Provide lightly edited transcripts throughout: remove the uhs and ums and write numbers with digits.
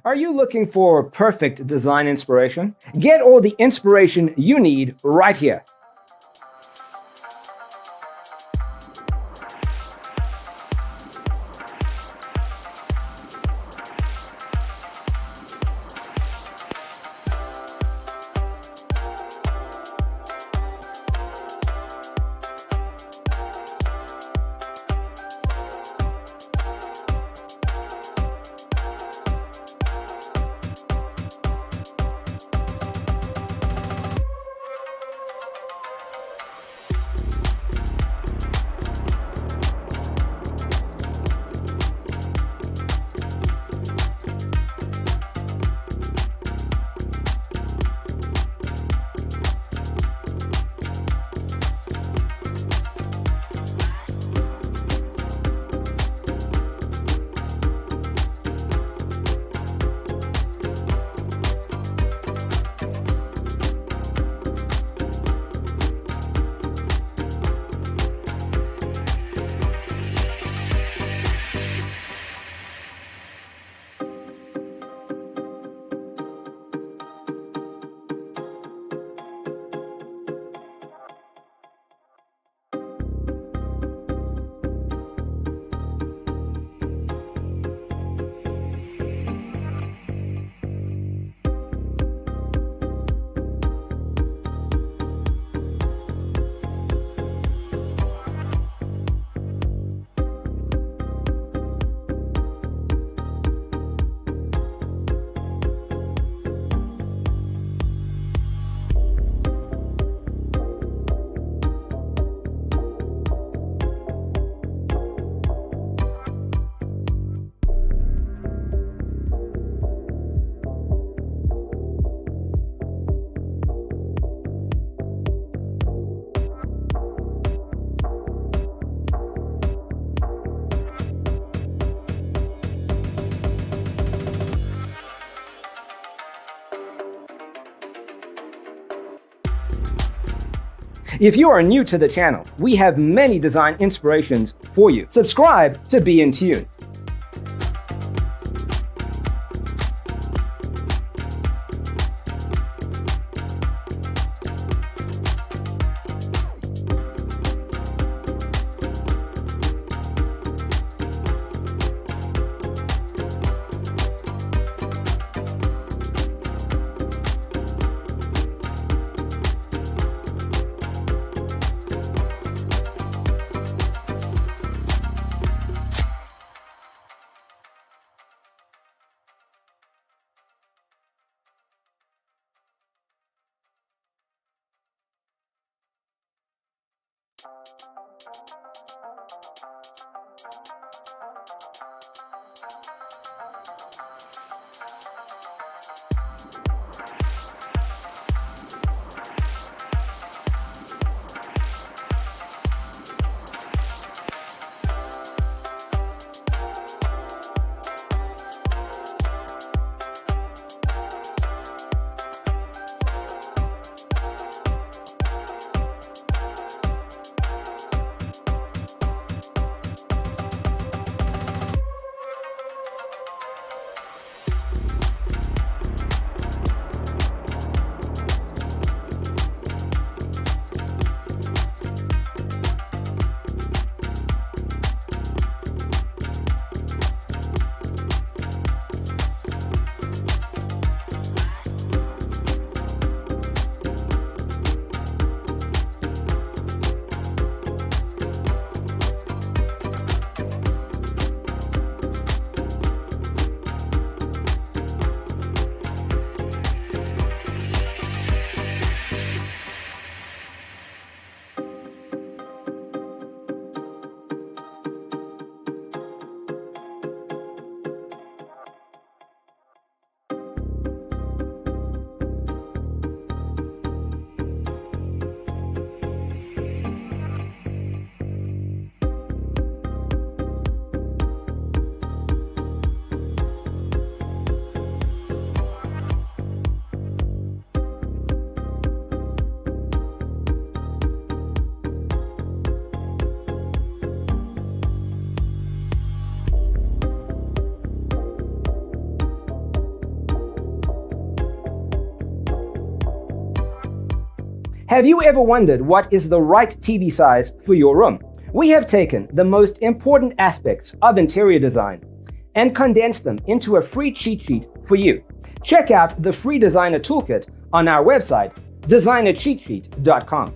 Are you looking for perfect design inspiration? Get all the inspiration you need right here. If you are new to the channel, we have many design inspirations for you. Subscribe to be in tune. Have you ever wondered what is the right TV size for your room? We have taken the most important aspects of interior design and condensed them into a free cheat sheet for you. Check out the free designer toolkit on our website, designercheatsheet.com.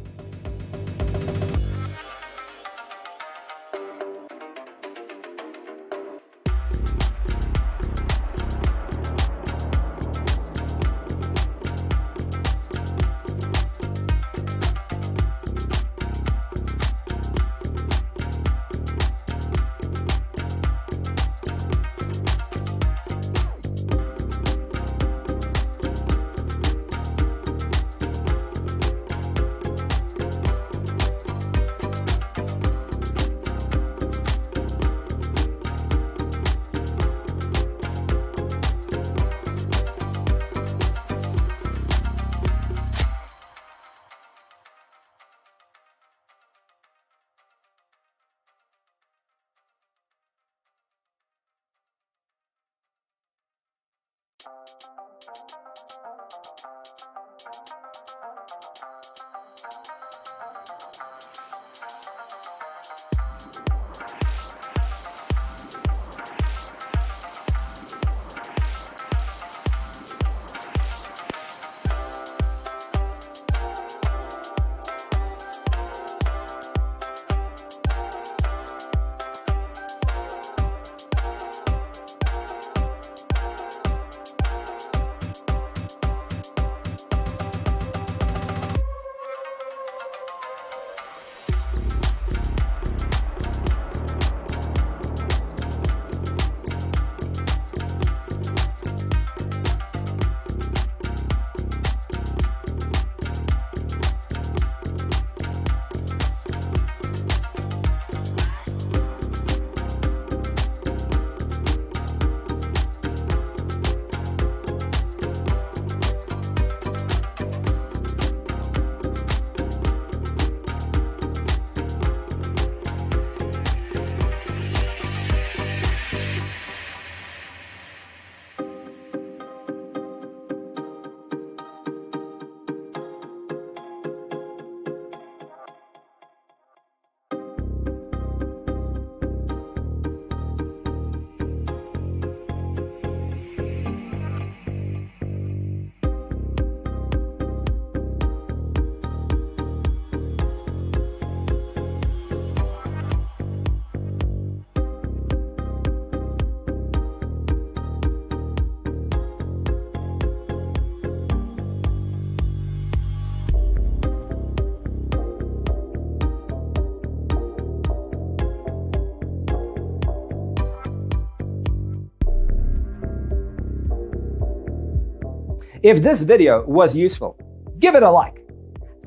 If this video was useful, give it a like.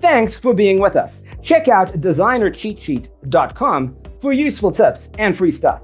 Thanks for being with us. Check out designercheatsheet.com for useful tips and free stuff.